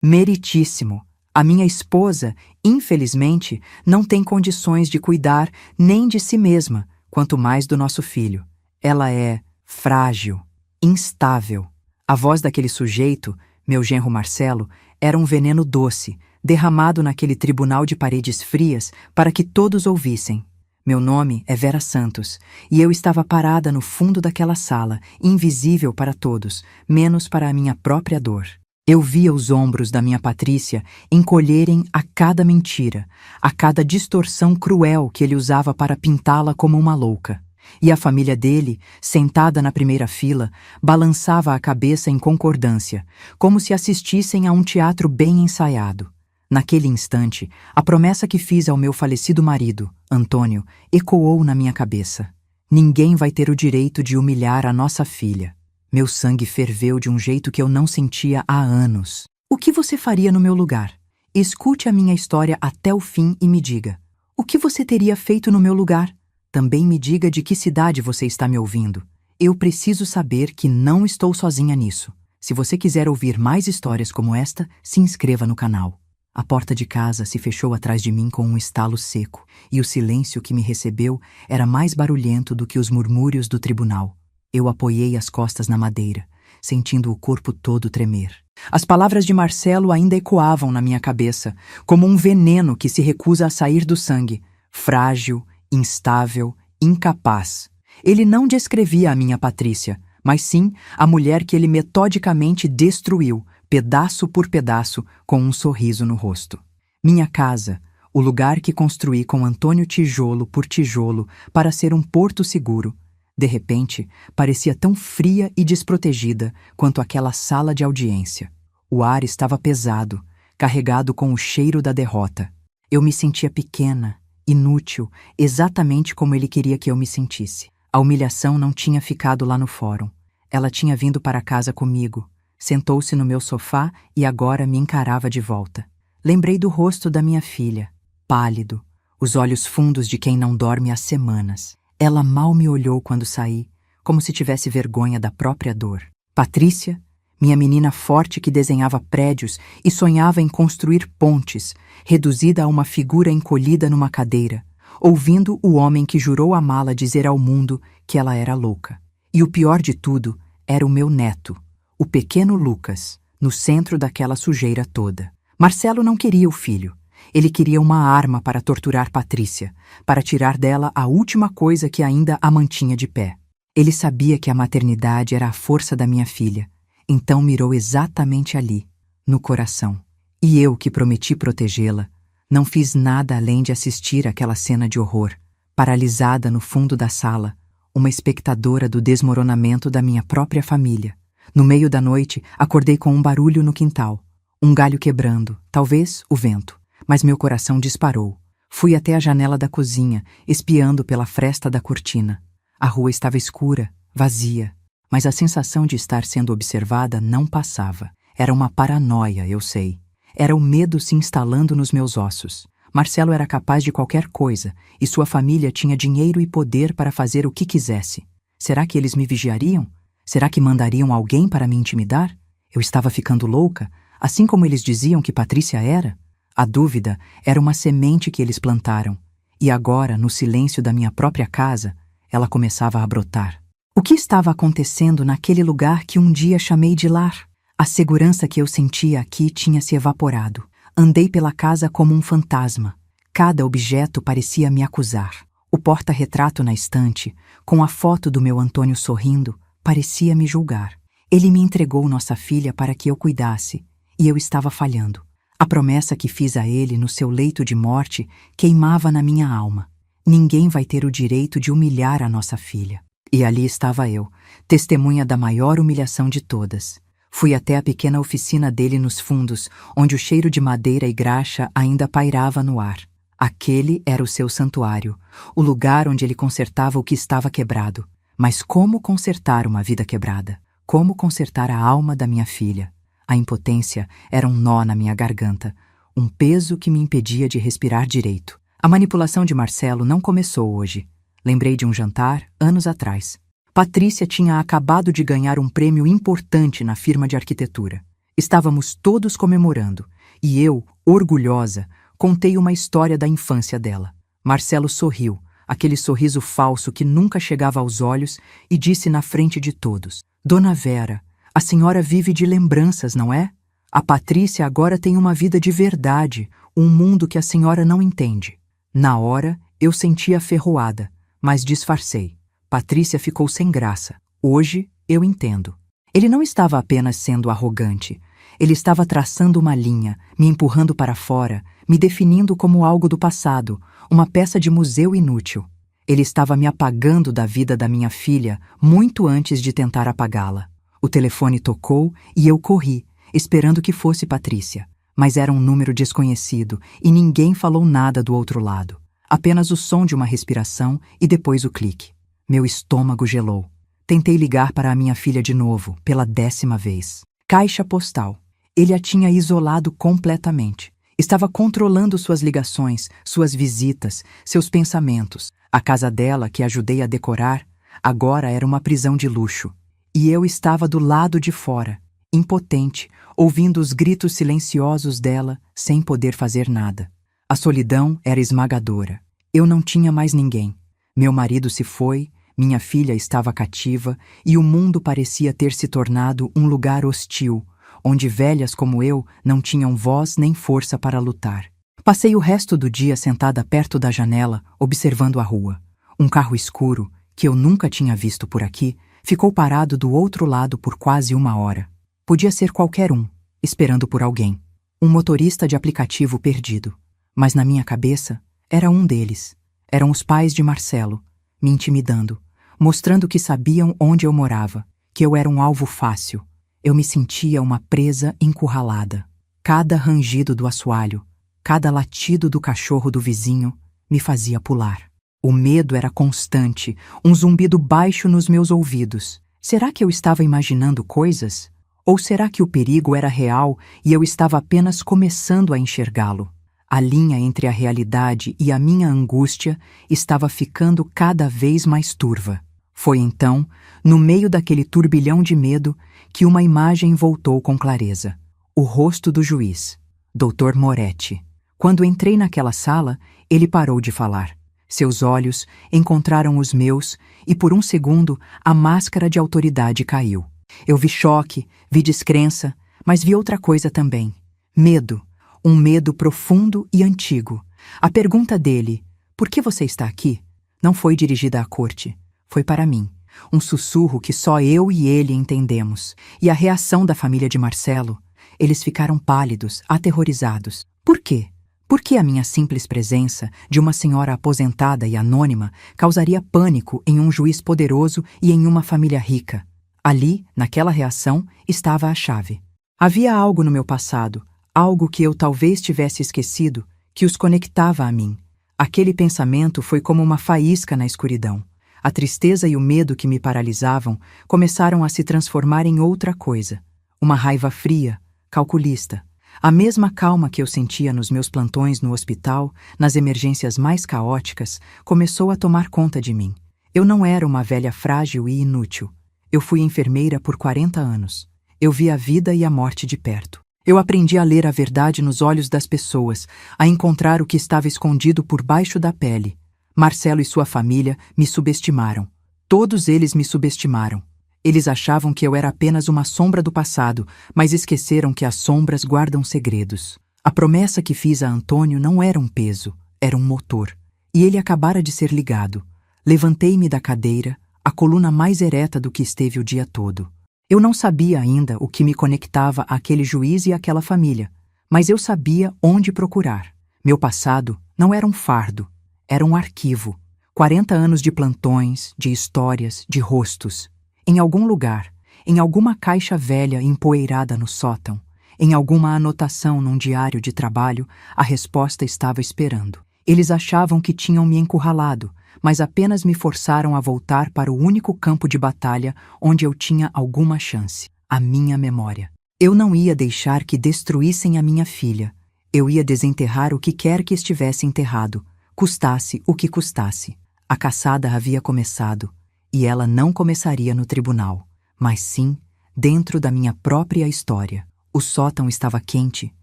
Meritíssimo. A minha esposa, infelizmente, não tem condições de cuidar nem de si mesma, quanto mais do nosso filho. Ela é frágil, instável. A voz daquele sujeito, meu genro Marcelo, era um veneno doce, derramado naquele tribunal de paredes frias para que todos ouvissem. Meu nome é Vera Santos, e eu estava parada no fundo daquela sala, invisível para todos, menos para a minha própria dor. Eu via os ombros da minha Patrícia encolherem a cada mentira, a cada distorção cruel que ele usava para pintá-la como uma louca. E a família dele, sentada na primeira fila, balançava a cabeça em concordância, como se assistissem a um teatro bem ensaiado. Naquele instante, a promessa que fiz ao meu falecido marido, Antônio, ecoou na minha cabeça. Ninguém vai ter o direito de humilhar a nossa filha. Meu sangue ferveu de um jeito que eu não sentia há anos. O que você faria no meu lugar? Escute a minha história até o fim e me diga. O que você teria feito no meu lugar? Também me diga de que cidade você está me ouvindo. Eu preciso saber que não estou sozinha nisso. Se você quiser ouvir mais histórias como esta, se inscreva no canal. A porta de casa se fechou atrás de mim com um estalo seco, e o silêncio que me recebeu era mais barulhento do que os murmúrios do tribunal. Eu apoiei as costas na madeira, sentindo o corpo todo tremer. As palavras de Marcelo ainda ecoavam na minha cabeça, como um veneno que se recusa a sair do sangue. Frágil, instável, incapaz. Ele não descrevia a minha Patrícia, mas sim a mulher que ele metodicamente destruiu, pedaço por pedaço, com um sorriso no rosto. Minha casa, o lugar que construí com Antônio tijolo por tijolo para ser um porto seguro, de repente, parecia tão fria e desprotegida quanto aquela sala de audiência. O ar estava pesado, carregado com o cheiro da derrota. Eu me sentia pequena, inútil, exatamente como ele queria que eu me sentisse. A humilhação não tinha ficado lá no fórum. Ela tinha vindo para casa comigo, sentou-se no meu sofá e agora me encarava de volta. Lembrei do rosto da minha filha, pálido, os olhos fundos de quem não dorme há semanas. Ela mal me olhou quando saí, como se tivesse vergonha da própria dor. Patrícia, minha menina forte que desenhava prédios e sonhava em construir pontes, reduzida a uma figura encolhida numa cadeira, ouvindo o homem que jurou amá-la dizer ao mundo que ela era louca. E o pior de tudo era o meu neto, o pequeno Lucas, no centro daquela sujeira toda. Marcelo não queria o filho. Ele queria uma arma para torturar Patrícia, para tirar dela a última coisa que ainda a mantinha de pé. Ele sabia que a maternidade era a força da minha filha, então mirou exatamente ali, no coração. E eu, que prometi protegê-la, não fiz nada além de assistir àquela cena de horror, paralisada no fundo da sala, uma espectadora do desmoronamento da minha própria família. No meio da noite, acordei com um barulho no quintal. Um galho quebrando, talvez o vento. Mas meu coração disparou. Fui até a janela da cozinha, espiando pela fresta da cortina. A rua estava escura, vazia, mas a sensação de estar sendo observada não passava. Era uma paranoia, eu sei. Era o medo se instalando nos meus ossos. Marcelo era capaz de qualquer coisa, e sua família tinha dinheiro e poder para fazer o que quisesse. Será que eles me vigiariam? Será que mandariam alguém para me intimidar? Eu estava ficando louca, assim como eles diziam que Patrícia era? A dúvida era uma semente que eles plantaram, e agora, no silêncio da minha própria casa, ela começava a brotar. O que estava acontecendo naquele lugar que um dia chamei de lar? A segurança que eu sentia aqui tinha se evaporado. Andei pela casa como um fantasma. Cada objeto parecia me acusar. O porta-retrato na estante, com a foto do meu Antônio sorrindo, parecia me julgar. Ele me entregou nossa filha para que eu cuidasse, e eu estava falhando. A promessa que fiz a ele no seu leito de morte queimava na minha alma. Ninguém vai ter o direito de humilhar a nossa filha. E ali estava eu, testemunha da maior humilhação de todas. Fui até a pequena oficina dele nos fundos, onde o cheiro de madeira e graxa ainda pairava no ar. Aquele era o seu santuário, o lugar onde ele consertava o que estava quebrado. Mas como consertar uma vida quebrada? Como consertar a alma da minha filha? A impotência era um nó na minha garganta, um peso que me impedia de respirar direito. A manipulação de Marcelo não começou hoje. Lembrei de um jantar, anos atrás. Patrícia tinha acabado de ganhar um prêmio importante na firma de arquitetura. Estávamos todos comemorando, e eu, orgulhosa, contei uma história da infância dela. Marcelo sorriu, aquele sorriso falso que nunca chegava aos olhos, e disse na frente de todos: Dona Vera, a senhora vive de lembranças, não é? A Patrícia agora tem uma vida de verdade, um mundo que a senhora não entende. Na hora, eu senti a ferroada, mas disfarcei. Patrícia ficou sem graça. Hoje, eu entendo. Ele não estava apenas sendo arrogante. Ele estava traçando uma linha, me empurrando para fora, me definindo como algo do passado, uma peça de museu inútil. Ele estava me apagando da vida da minha filha muito antes de tentar apagá-la. O telefone tocou e eu corri, esperando que fosse Patrícia. Mas era um número desconhecido e ninguém falou nada do outro lado. Apenas o som de uma respiração e depois o clique. Meu estômago gelou. Tentei ligar para a minha filha de novo, pela 10ª vez. Caixa postal. Ele a tinha isolado completamente. Estava controlando suas ligações, suas visitas, seus pensamentos. A casa dela, que ajudei a decorar, agora era uma prisão de luxo. E eu estava do lado de fora, impotente, ouvindo os gritos silenciosos dela, sem poder fazer nada. A solidão era esmagadora. Eu não tinha mais ninguém. Meu marido se foi, minha filha estava cativa e o mundo parecia ter se tornado um lugar hostil, onde velhas como eu não tinham voz nem força para lutar. Passei o resto do dia sentada perto da janela, observando a rua. Um carro escuro, que eu nunca tinha visto por aqui, ficou parado do outro lado por quase 1 hora. Podia ser qualquer um, esperando por alguém. Um motorista de aplicativo perdido. Mas na minha cabeça, era um deles. Eram os pais de Marcelo, me intimidando, mostrando que sabiam onde eu morava, que eu era um alvo fácil. Eu me sentia uma presa encurralada. Cada rangido do assoalho, cada latido do cachorro do vizinho me fazia pular. O medo era constante, um zumbido baixo nos meus ouvidos. Será que eu estava imaginando coisas? Ou será que o perigo era real e eu estava apenas começando a enxergá-lo? A linha entre a realidade e a minha angústia estava ficando cada vez mais turva. Foi então, no meio daquele turbilhão de medo, que uma imagem voltou com clareza. O rosto do juiz, Dr. Moretti. Quando entrei naquela sala, ele parou de falar. Seus olhos encontraram os meus e, por um segundo, a máscara de autoridade caiu. Eu vi choque, vi descrença, mas vi outra coisa também. Medo. Um medo profundo e antigo. A pergunta dele, por que você está aqui? Não foi dirigida à corte. Foi para mim. Um sussurro que só eu e ele entendemos. E a reação da família de Marcelo? Eles ficaram pálidos, aterrorizados. Por quê? Por que a minha simples presença, de uma senhora aposentada e anônima, causaria pânico em um juiz poderoso e em uma família rica? Ali, naquela reação, estava a chave. Havia algo no meu passado, algo que eu talvez tivesse esquecido, que os conectava a mim. Aquele pensamento foi como uma faísca na escuridão. A tristeza e o medo que me paralisavam começaram a se transformar em outra coisa. Uma raiva fria, calculista. A mesma calma que eu sentia nos meus plantões no hospital, nas emergências mais caóticas, começou a tomar conta de mim. Eu não era uma velha frágil e inútil. Eu fui enfermeira por 40 anos. Eu vi a vida e a morte de perto. Eu aprendi a ler a verdade nos olhos das pessoas, a encontrar o que estava escondido por baixo da pele. Marcelo e sua família me subestimaram. Todos eles me subestimaram. Eles achavam que eu era apenas uma sombra do passado, mas esqueceram que as sombras guardam segredos. A promessa que fiz a Antônio não era um peso, era um motor. E ele acabara de ser ligado. Levantei-me da cadeira, a coluna mais ereta do que esteve o dia todo. Eu não sabia ainda o que me conectava àquele juiz e àquela família, mas eu sabia onde procurar. Meu passado não era um fardo, era um arquivo. 40 anos de plantões, de histórias, de rostos. Em algum lugar, em alguma caixa velha empoeirada no sótão, em alguma anotação num diário de trabalho, a resposta estava esperando. Eles achavam que tinham me encurralado, mas apenas me forçaram a voltar para o único campo de batalha onde eu tinha alguma chance, a minha memória. Eu não ia deixar que destruíssem a minha filha. Eu ia desenterrar o que quer que estivesse enterrado, custasse o que custasse. A caçada havia começado, e ela não começaria no tribunal, mas sim dentro da minha própria história. O sótão estava quente,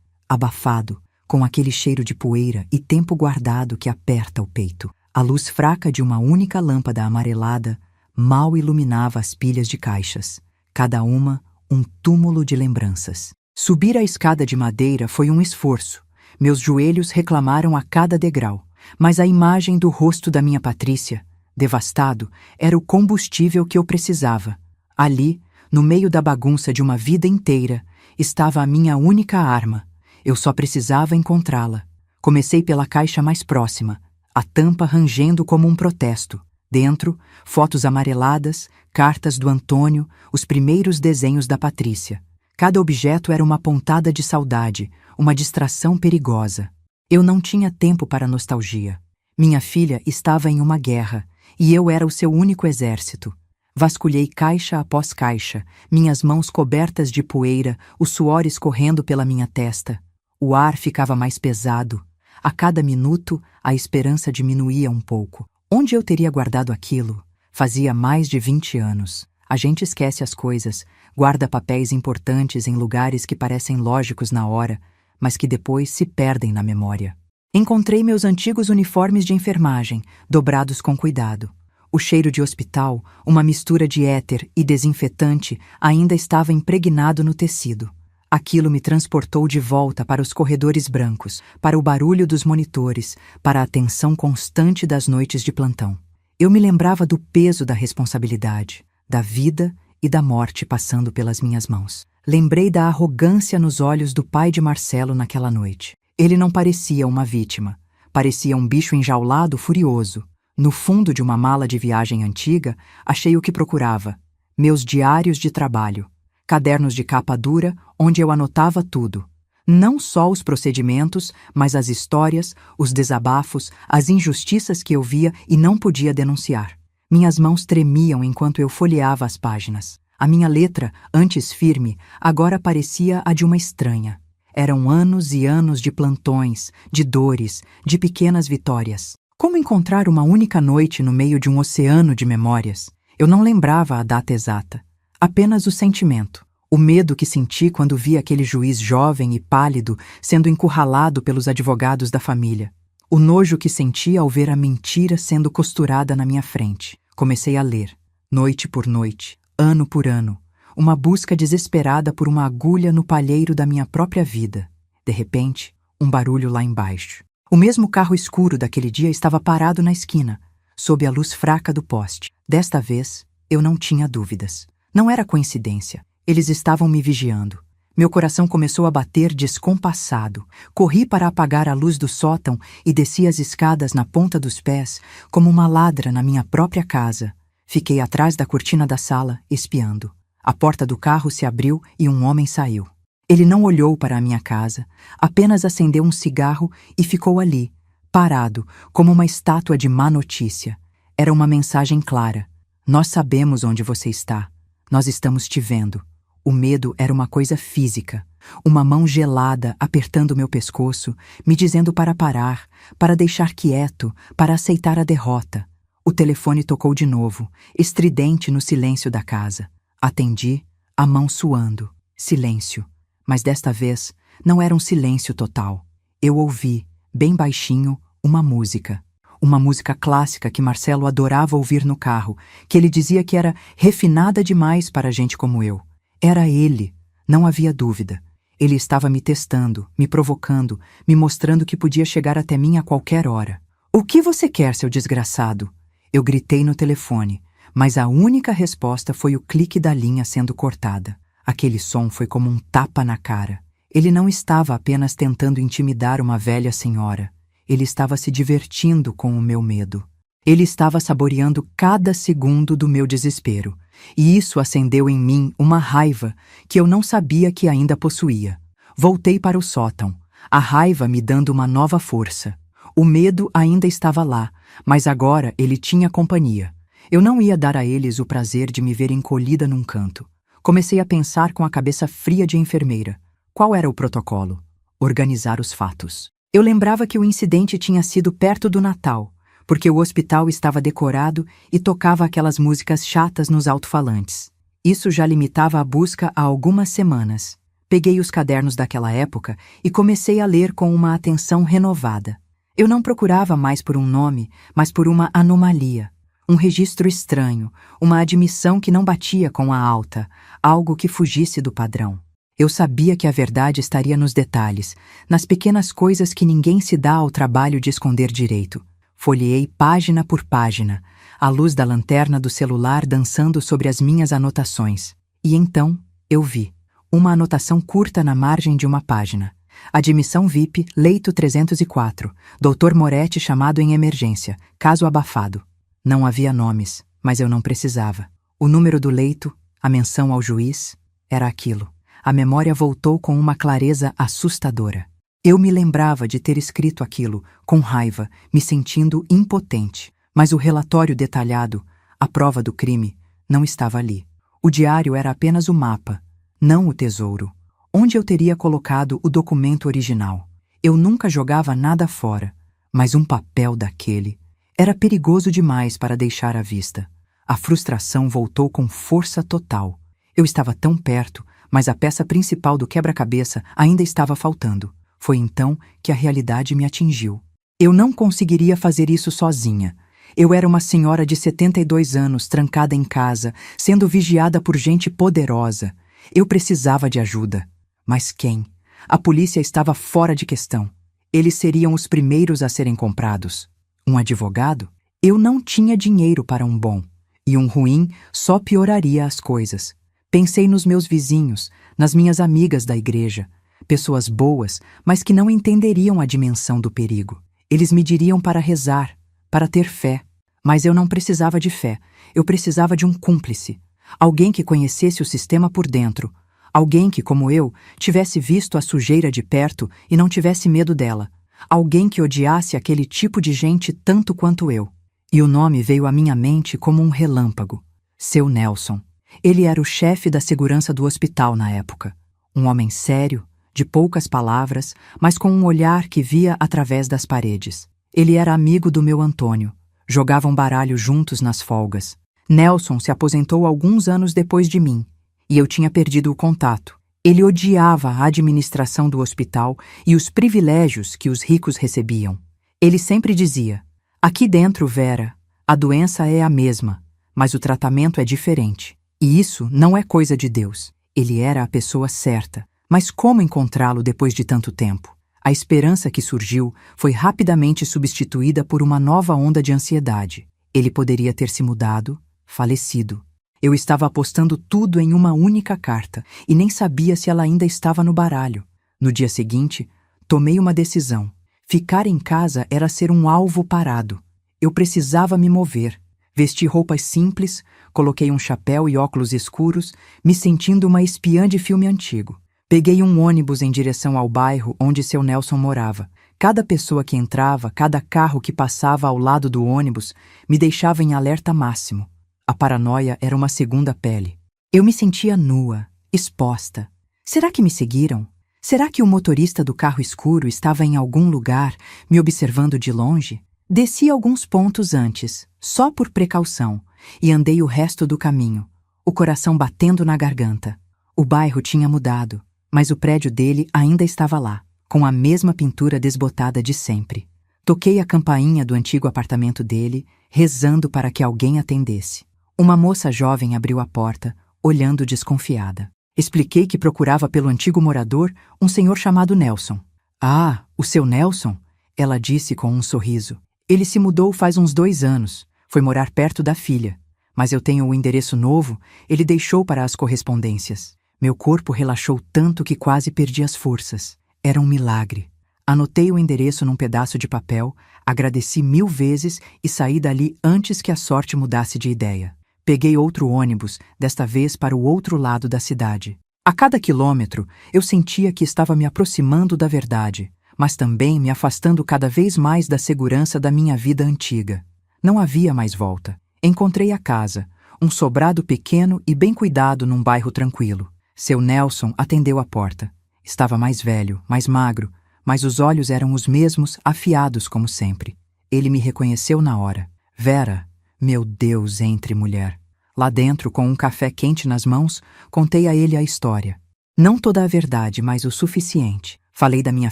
abafado, com aquele cheiro de poeira e tempo guardado que aperta o peito. A luz fraca de uma única lâmpada amarelada mal iluminava as pilhas de caixas, cada uma um túmulo de lembranças. Subir a escada de madeira foi um esforço. Meus joelhos reclamaram a cada degrau, mas a imagem do rosto da minha Patrícia, devastado, era o combustível que eu precisava. Ali, no meio da bagunça de uma vida inteira, estava a minha única arma. Eu só precisava encontrá-la. Comecei pela caixa mais próxima, a tampa rangendo como um protesto. Dentro, fotos amareladas, cartas do Antônio, os primeiros desenhos da Patrícia. Cada objeto era uma pontada de saudade, uma distração perigosa. Eu não tinha tempo para nostalgia. Minha filha estava em uma guerra, e eu era o seu único exército. Vasculhei caixa após caixa, minhas mãos cobertas de poeira, o suor escorrendo pela minha testa. O ar ficava mais pesado. A cada minuto, a esperança diminuía um pouco. Onde eu teria guardado aquilo? Fazia mais de 20 anos. A gente esquece as coisas, guarda papéis importantes em lugares que parecem lógicos na hora, mas que depois se perdem na memória. Encontrei meus antigos uniformes de enfermagem, dobrados com cuidado. O cheiro de hospital, uma mistura de éter e desinfetante, ainda estava impregnado no tecido. Aquilo me transportou de volta para os corredores brancos, para o barulho dos monitores, para a tensão constante das noites de plantão. Eu me lembrava do peso da responsabilidade, da vida e da morte passando pelas minhas mãos. Lembrei da arrogância nos olhos do pai de Marcelo naquela noite. Ele não parecia uma vítima. Parecia um bicho enjaulado furioso. No fundo de uma mala de viagem antiga, achei o que procurava: meus diários de trabalho. Cadernos de capa dura, onde eu anotava tudo. Não só os procedimentos, mas as histórias, os desabafos, as injustiças que eu via e não podia denunciar. Minhas mãos tremiam enquanto eu folheava as páginas. A minha letra, antes firme, agora parecia a de uma estranha. Eram anos e anos de plantões, de dores, de pequenas vitórias. Como encontrar uma única noite no meio de um oceano de memórias? Eu não lembrava a data exata. Apenas o sentimento, o medo que senti quando vi aquele juiz jovem e pálido sendo encurralado pelos advogados da família. O nojo que senti ao ver a mentira sendo costurada na minha frente. Comecei a ler, noite por noite, ano por ano, uma busca desesperada por uma agulha no palheiro da minha própria vida. De repente, um barulho lá embaixo. O mesmo carro escuro daquele dia estava parado na esquina, sob a luz fraca do poste. Desta vez, eu não tinha dúvidas. Não era coincidência. Eles estavam me vigiando. Meu coração começou a bater descompassado. Corri para apagar a luz do sótão e desci as escadas na ponta dos pés, como uma ladra na minha própria casa. Fiquei atrás da cortina da sala, espiando. A porta do carro se abriu e um homem saiu. Ele não olhou para a minha casa, apenas acendeu um cigarro e ficou ali, parado, como uma estátua de má notícia. Era uma mensagem clara. Nós sabemos onde você está. Nós estamos te vendo. O medo era uma coisa física. Uma mão gelada apertando meu pescoço, me dizendo para parar, para deixar quieto, para aceitar a derrota. O telefone tocou de novo, estridente no silêncio da casa. Atendi, a mão suando. Silêncio. Mas desta vez, não era um silêncio total. Eu ouvi, bem baixinho, uma música. Uma música clássica que Marcelo adorava ouvir no carro, que ele dizia que era refinada demais para gente como eu. Era ele, não havia dúvida. Ele estava me testando, me provocando, me mostrando que podia chegar até mim a qualquer hora. "O que você quer, seu desgraçado?" Eu gritei no telefone, mas a única resposta foi o clique da linha sendo cortada. Aquele som foi como um tapa na cara. Ele não estava apenas tentando intimidar uma velha senhora. Ele estava se divertindo com o meu medo. Ele estava saboreando cada segundo do meu desespero. E isso acendeu em mim uma raiva que eu não sabia que ainda possuía. Voltei para o sótão, a raiva me dando uma nova força. O medo ainda estava lá, mas agora ele tinha companhia. Eu não ia dar a eles o prazer de me ver encolhida num canto. Comecei a pensar com a cabeça fria de enfermeira. Qual era o protocolo? Organizar os fatos. Eu lembrava que o incidente tinha sido perto do Natal, porque o hospital estava decorado e tocava aquelas músicas chatas nos alto-falantes. Isso já limitava a busca a algumas semanas. Peguei os cadernos daquela época e comecei a ler com uma atenção renovada. Eu não procurava mais por um nome, mas por uma anomalia. Um registro estranho, uma admissão que não batia com a alta, algo que fugisse do padrão. Eu sabia que a verdade estaria nos detalhes, nas pequenas coisas que ninguém se dá ao trabalho de esconder direito. Folheei página por página, a luz da lanterna do celular dançando sobre as minhas anotações. E então, eu vi uma anotação curta na margem de uma página. Admissão VIP, leito 304, Dr. Moretti chamado em emergência, caso abafado. Não havia nomes, mas eu não precisava. O número do leito, a menção ao juiz, era aquilo. A memória voltou com uma clareza assustadora. Eu me lembrava de ter escrito aquilo, com raiva, me sentindo impotente. Mas o relatório detalhado, a prova do crime, não estava ali. O diário era apenas o mapa, não o tesouro. Onde eu teria colocado o documento original? Eu nunca jogava nada fora, mas um papel daquele era perigoso demais para deixar à vista. A frustração voltou com força total. Eu estava tão perto, mas a peça principal do quebra-cabeça ainda estava faltando. Foi então que a realidade me atingiu. Eu não conseguiria fazer isso sozinha. Eu era uma senhora de 72 anos, trancada em casa, sendo vigiada por gente poderosa. Eu precisava de ajuda. Mas quem? A polícia estava fora de questão. Eles seriam os primeiros a serem comprados. Um advogado? Eu não tinha dinheiro para um bom. E um ruim só pioraria as coisas. Pensei nos meus vizinhos, nas minhas amigas da igreja. Pessoas boas, mas que não entenderiam a dimensão do perigo. Eles me diriam para rezar, para ter fé. Mas eu não precisava de fé. Eu precisava de um cúmplice. Alguém que conhecesse o sistema por dentro. Alguém que, como eu, tivesse visto a sujeira de perto e não tivesse medo dela. Alguém que odiasse aquele tipo de gente tanto quanto eu. E o nome veio à minha mente como um relâmpago. Seu Nelson. Ele era o chefe da segurança do hospital na época. Um homem sério, de poucas palavras, mas com um olhar que via através das paredes. Ele era amigo do meu Antônio. Jogavam baralho juntos nas folgas. Nelson se aposentou alguns anos depois de mim, e eu tinha perdido o contato. Ele odiava a administração do hospital e os privilégios que os ricos recebiam. Ele sempre dizia: aqui dentro, Vera, a doença é a mesma, mas o tratamento é diferente. E isso não é coisa de Deus. Ele era a pessoa certa. Mas como encontrá-lo depois de tanto tempo? A esperança que surgiu foi rapidamente substituída por uma nova onda de ansiedade. Ele poderia ter se mudado, falecido. Eu estava apostando tudo em uma única carta e nem sabia se ela ainda estava no baralho. No dia seguinte, tomei uma decisão. Ficar em casa era ser um alvo parado. Eu precisava me mover. Vesti roupas simples, coloquei um chapéu e óculos escuros, me sentindo uma espiã de filme antigo. Peguei um ônibus em direção ao bairro onde seu Nelson morava. Cada pessoa que entrava, cada carro que passava ao lado do ônibus, me deixava em alerta máximo. A paranoia era uma segunda pele. Eu me sentia nua, exposta. Será que me seguiram? Será que o motorista do carro escuro estava em algum lugar, me observando de longe? Desci alguns pontos antes, só por precaução, e andei o resto do caminho, o coração batendo na garganta. O bairro tinha mudado, mas o prédio dele ainda estava lá, com a mesma pintura desbotada de sempre. Toquei a campainha do antigo apartamento dele, rezando para que alguém atendesse. Uma moça jovem abriu a porta, olhando desconfiada. Expliquei que procurava pelo antigo morador, um senhor chamado Nelson. Ah, o seu Nelson? Ela disse com um sorriso. Ele se mudou faz uns 2 anos. Foi morar perto da filha. Mas eu tenho o endereço novo, ele deixou para as correspondências. Meu corpo relaxou tanto que quase perdi as forças. Era um milagre. Anotei o endereço num pedaço de papel, agradeci 1000 vezes e saí dali antes que a sorte mudasse de ideia. Peguei outro ônibus, desta vez para o outro lado da cidade. A cada quilômetro, eu sentia que estava me aproximando da verdade, mas também me afastando cada vez mais da segurança da minha vida antiga. Não havia mais volta. Encontrei a casa, um sobrado pequeno e bem cuidado num bairro tranquilo. Seu Nelson atendeu a porta. Estava mais velho, mais magro, mas os olhos eram os mesmos, afiados como sempre. Ele me reconheceu na hora. Vera, meu Deus, entre mulher. Lá dentro, com um café quente nas mãos, contei a ele a história. Não toda a verdade, mas o suficiente. Falei da minha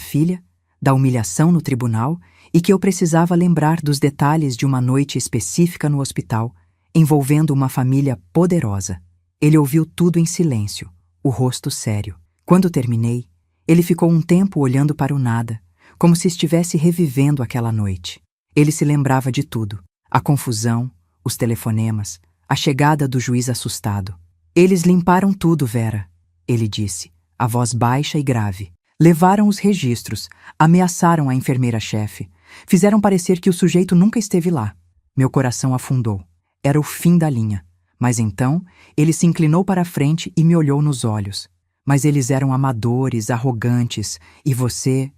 filha, da humilhação no tribunal e que eu precisava lembrar dos detalhes de uma noite específica no hospital, envolvendo uma família poderosa. Ele ouviu tudo em silêncio, o rosto sério. Quando terminei, ele ficou um tempo olhando para o nada, como se estivesse revivendo aquela noite. Ele se lembrava de tudo: a confusão, os telefonemas, a chegada do juiz assustado. Eles limparam tudo, Vera, ele disse, a voz baixa e grave. Levaram os registros, ameaçaram a enfermeira-chefe, fizeram parecer que o sujeito nunca esteve lá. Meu coração afundou. Era o fim da linha. Mas então, ele se inclinou para a frente e me olhou nos olhos. Mas eles eram amadores, arrogantes, e você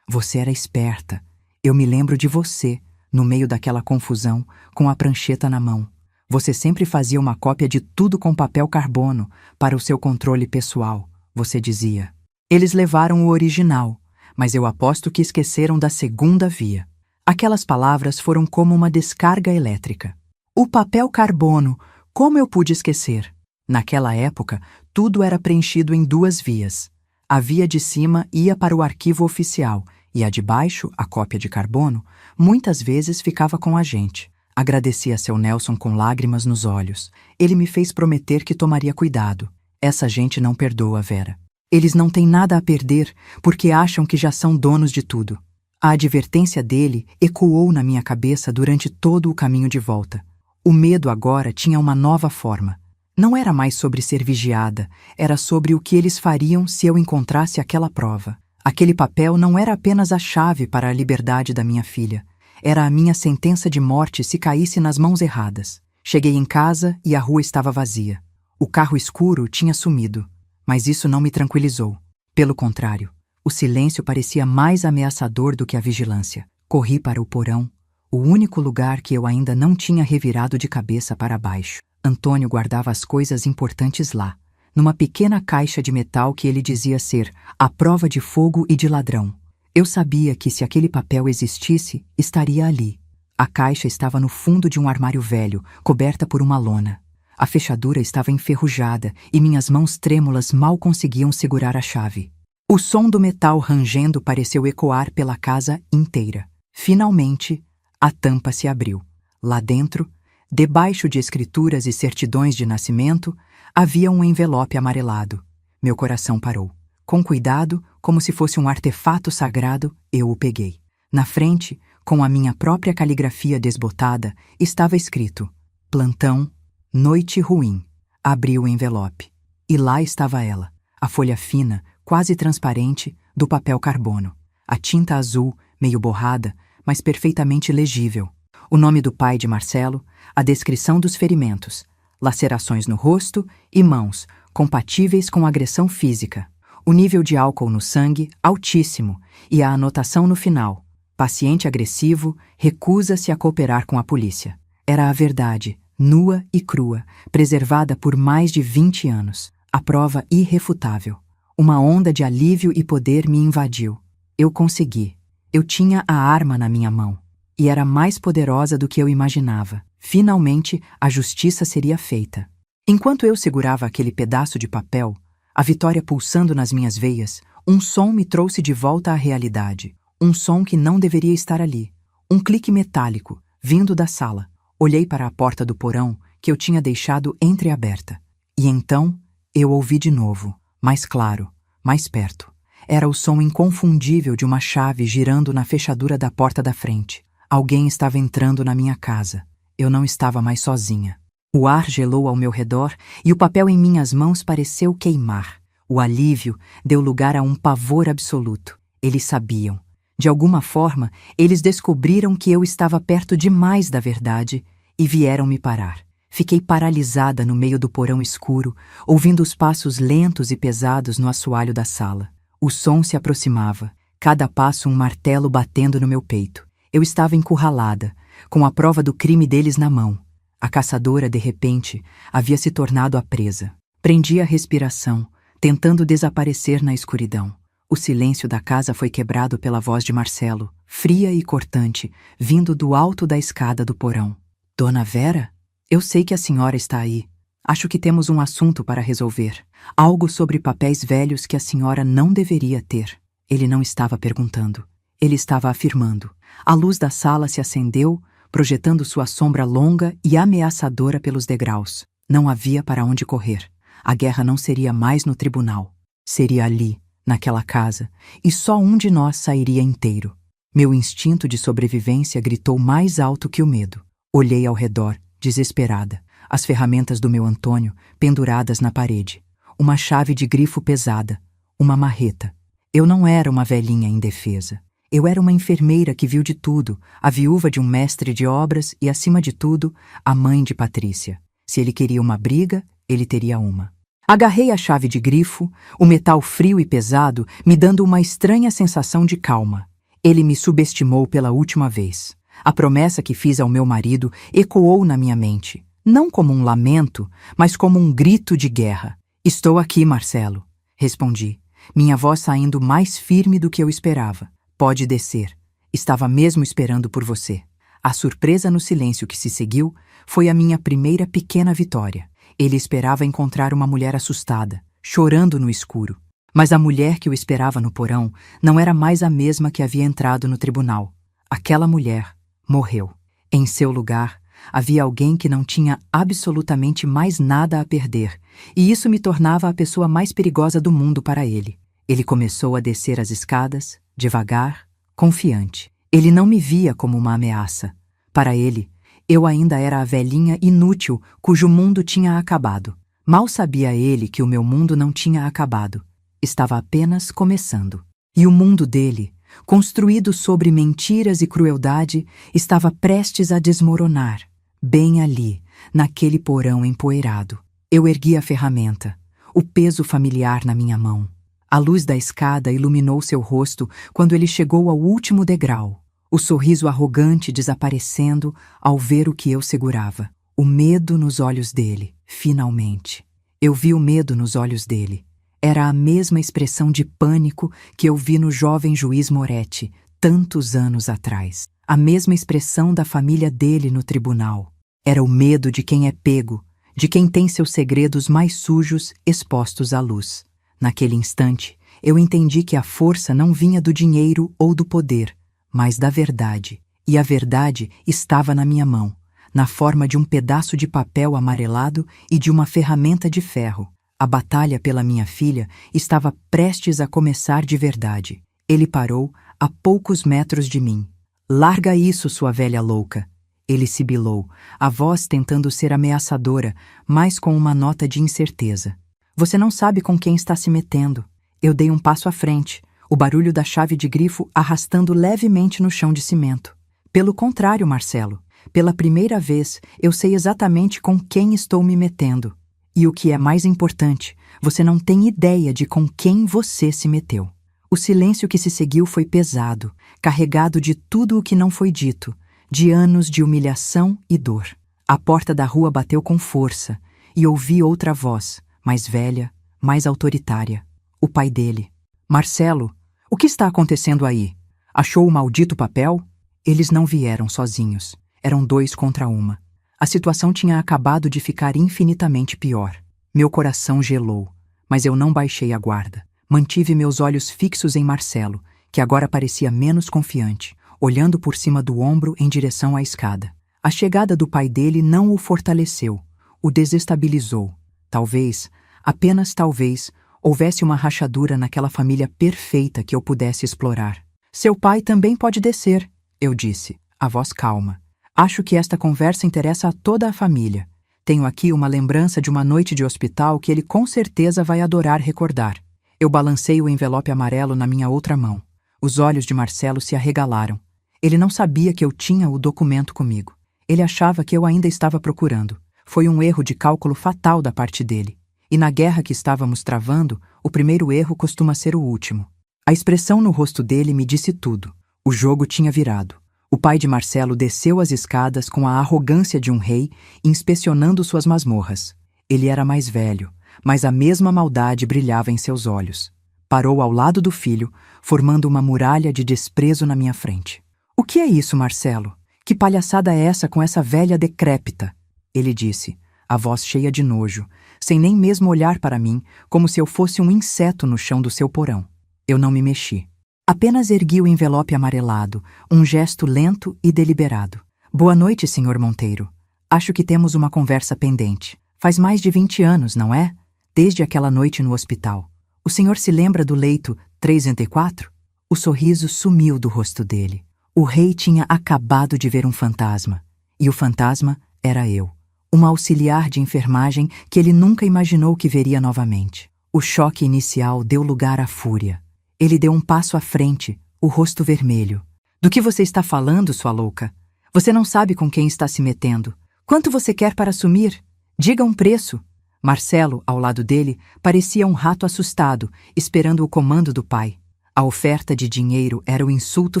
era esperta. Eu me lembro de você, no meio daquela confusão, com a prancheta na mão. Você sempre fazia uma cópia de tudo com papel carbono, para o seu controle pessoal, você dizia. Eles levaram o original, mas eu aposto que esqueceram da segunda via. Aquelas palavras foram como uma descarga elétrica. O papel carbono, como eu pude esquecer? Naquela época, tudo era preenchido em 2 vias. A via de cima ia para o arquivo oficial e a de baixo, a cópia de carbono, muitas vezes ficava com a gente. Agradeci a seu Nelson com lágrimas nos olhos. Ele me fez prometer que tomaria cuidado. Essa gente não perdoa, Vera. Eles não têm nada a perder porque acham que já são donos de tudo. A advertência dele ecoou na minha cabeça durante todo o caminho de volta. O medo agora tinha uma nova forma. Não era mais sobre ser vigiada, era sobre o que eles fariam se eu encontrasse aquela prova. Aquele papel não era apenas a chave para a liberdade da minha filha. Era a minha sentença de morte se caísse nas mãos erradas. Cheguei em casa e a rua estava vazia. O carro escuro tinha sumido. Mas isso não me tranquilizou. Pelo contrário, o silêncio parecia mais ameaçador do que a vigilância. Corri para o porão, o único lugar que eu ainda não tinha revirado de cabeça para baixo. Antônio guardava as coisas importantes lá, numa pequena caixa de metal que ele dizia ser a prova de fogo e de ladrão. Eu sabia que se aquele papel existisse, estaria ali. A caixa estava no fundo de um armário velho, coberta por uma lona. A fechadura estava enferrujada e minhas mãos trêmulas mal conseguiam segurar a chave. O som do metal rangendo pareceu ecoar pela casa inteira. Finalmente, a tampa se abriu. Lá dentro, debaixo de escrituras e certidões de nascimento, havia um envelope amarelado. Meu coração parou. Com cuidado, como se fosse um artefato sagrado, eu o peguei. Na frente, com a minha própria caligrafia desbotada, estava escrito: Plantão, noite ruim. Abri o envelope. E lá estava ela, a folha fina, quase transparente, do papel carbono. A tinta azul, meio borrada, mas perfeitamente legível. O nome do pai de Marcelo, a descrição dos ferimentos, lacerações no rosto e mãos, compatíveis com agressão física. O nível de álcool no sangue, altíssimo, e a anotação no final: paciente agressivo, recusa-se a cooperar com a polícia. Era a verdade, nua e crua, preservada por mais de 20 anos. A prova irrefutável. Uma onda de alívio e poder me invadiu. Eu consegui. Eu tinha a arma na minha mão. E era mais poderosa do que eu imaginava. Finalmente, a justiça seria feita. Enquanto eu segurava aquele pedaço de papel, a vitória pulsando nas minhas veias, um som me trouxe de volta à realidade. Um som que não deveria estar ali. Um clique metálico, vindo da sala. Olhei para a porta do porão, que eu tinha deixado entreaberta. E então, eu ouvi de novo, mais claro, mais perto. Era o som inconfundível de uma chave girando na fechadura da porta da frente. Alguém estava entrando na minha casa. Eu não estava mais sozinha. O ar gelou ao meu redor e o papel em minhas mãos pareceu queimar. O alívio deu lugar a um pavor absoluto. Eles sabiam. De alguma forma, eles descobriram que eu estava perto demais da verdade e vieram me parar. Fiquei paralisada no meio do porão escuro, ouvindo os passos lentos e pesados no assoalho da sala. O som se aproximava, cada passo um martelo batendo no meu peito. Eu estava encurralada, com a prova do crime deles na mão. A caçadora, de repente, havia se tornado a presa. Prendi a respiração, tentando desaparecer na escuridão. O silêncio da casa foi quebrado pela voz de Marcelo, fria e cortante, vindo do alto da escada do porão. Dona Vera? Eu sei que a senhora está aí. Acho que temos um assunto para resolver. Algo sobre papéis velhos que a senhora não deveria ter. Ele não estava perguntando. Ele estava afirmando. A luz da sala se acendeu, projetando sua sombra longa e ameaçadora pelos degraus. Não havia para onde correr. A guerra não seria mais no tribunal. Seria ali, naquela casa, e só um de nós sairia inteiro. Meu instinto de sobrevivência gritou mais alto que o medo. Olhei ao redor, desesperada. As ferramentas do meu Antônio penduradas na parede. Uma chave de grifo pesada. Uma marreta. Eu não era uma velhinha indefesa. Eu era uma enfermeira que viu de tudo, a viúva de um mestre de obras e, acima de tudo, a mãe de Patrícia. Se ele queria uma briga, ele teria uma. Agarrei a chave de grifo, o metal frio e pesado me dando uma estranha sensação de calma. Ele me subestimou pela última vez. A promessa que fiz ao meu marido ecoou na minha mente, não como um lamento, mas como um grito de guerra. Estou aqui, Marcelo, respondi, minha voz saindo mais firme do que eu esperava. Pode descer. Estava mesmo esperando por você. A surpresa no silêncio que se seguiu foi a minha primeira pequena vitória. Ele esperava encontrar uma mulher assustada, chorando no escuro. Mas a mulher que o esperava no porão não era mais a mesma que havia entrado no tribunal. Aquela mulher morreu. Em seu lugar, havia alguém que não tinha absolutamente mais nada a perder, e isso me tornava a pessoa mais perigosa do mundo para ele. Ele começou a descer as escadas, devagar, confiante. Ele não me via como uma ameaça. Para ele, eu ainda era a velhinha inútil cujo mundo tinha acabado. Mal sabia ele que o meu mundo não tinha acabado. Estava apenas começando. E o mundo dele, construído sobre mentiras e crueldade, estava prestes a desmoronar, bem ali, naquele porão empoeirado. Eu ergui a ferramenta, o peso familiar na minha mão. A luz da escada iluminou seu rosto quando ele chegou ao último degrau, o sorriso arrogante desaparecendo ao ver o que eu segurava. O medo nos olhos dele, finalmente. Eu vi o medo nos olhos dele. Era a mesma expressão de pânico que eu vi no jovem juiz Moretti, tantos anos atrás. A mesma expressão da família dele no tribunal. Era o medo de quem é pego, de quem tem seus segredos mais sujos expostos à luz. Naquele instante, eu entendi que a força não vinha do dinheiro ou do poder, mas da verdade. E a verdade estava na minha mão, na forma de um pedaço de papel amarelado e de uma ferramenta de ferro. A batalha pela minha filha estava prestes a começar de verdade. Ele parou a poucos metros de mim. Larga isso, sua velha louca. Ele sibilou, a voz tentando ser ameaçadora, mas com uma nota de incerteza. Você não sabe com quem está se metendo. Eu dei um passo à frente, o barulho da chave de grifo arrastando levemente no chão de cimento. Pelo contrário, Marcelo, pela primeira vez eu sei exatamente com quem estou me metendo. E o que é mais importante, você não tem ideia de com quem você se meteu. O silêncio que se seguiu foi pesado, carregado de tudo o que não foi dito, de anos de humilhação e dor. A porta da rua bateu com força, e ouvi outra voz, mais velha, mais autoritária. O pai dele. Marcelo, o que está acontecendo aí? Achou o maldito papel? Eles não vieram sozinhos. Eram 2 contra 1. A situação tinha acabado de ficar infinitamente pior. Meu coração gelou, mas eu não baixei a guarda. Mantive meus olhos fixos em Marcelo, que agora parecia menos confiante, olhando por cima do ombro em direção à escada. A chegada do pai dele não o fortaleceu, o desestabilizou. Talvez, apenas talvez, houvesse uma rachadura naquela família perfeita que eu pudesse explorar. Seu pai também pode descer, eu disse, a voz calma. Acho que esta conversa interessa a toda a família. Tenho aqui uma lembrança de uma noite de hospital que ele com certeza vai adorar recordar. Eu balancei o envelope amarelo na minha outra mão. Os olhos de Marcelo se arregalaram. Ele não sabia que eu tinha o documento comigo. Ele achava que eu ainda estava procurando. Foi um erro de cálculo fatal da parte dele. E na guerra que estávamos travando, o primeiro erro costuma ser o último. A expressão no rosto dele me disse tudo. O jogo tinha virado. O pai de Marcelo desceu as escadas com a arrogância de um rei, inspecionando suas masmorras. Ele era mais velho, mas a mesma maldade brilhava em seus olhos. Parou ao lado do filho, formando uma muralha de desprezo na minha frente. — O que é isso, Marcelo? Que palhaçada é essa com essa velha decrépita? Ele disse, a voz cheia de nojo, sem nem mesmo olhar para mim, como se eu fosse um inseto no chão do seu porão. Eu não me mexi. Apenas ergui o envelope amarelado, um gesto lento e deliberado. Boa noite, Sr. Monteiro. Acho que temos uma conversa pendente. Faz mais de 20 anos, não é? Desde aquela noite no hospital. O senhor se lembra do leito 304? O sorriso sumiu do rosto dele. O rei tinha acabado de ver um fantasma. E o fantasma era eu. Uma auxiliar de enfermagem que ele nunca imaginou que veria novamente. O choque inicial deu lugar à fúria. Ele deu um passo à frente, o rosto vermelho. Do que você está falando, sua louca? Você não sabe com quem está se metendo. Quanto você quer para assumir? Diga um preço. Marcelo, ao lado dele, parecia um rato assustado, esperando o comando do pai. A oferta de dinheiro era o insulto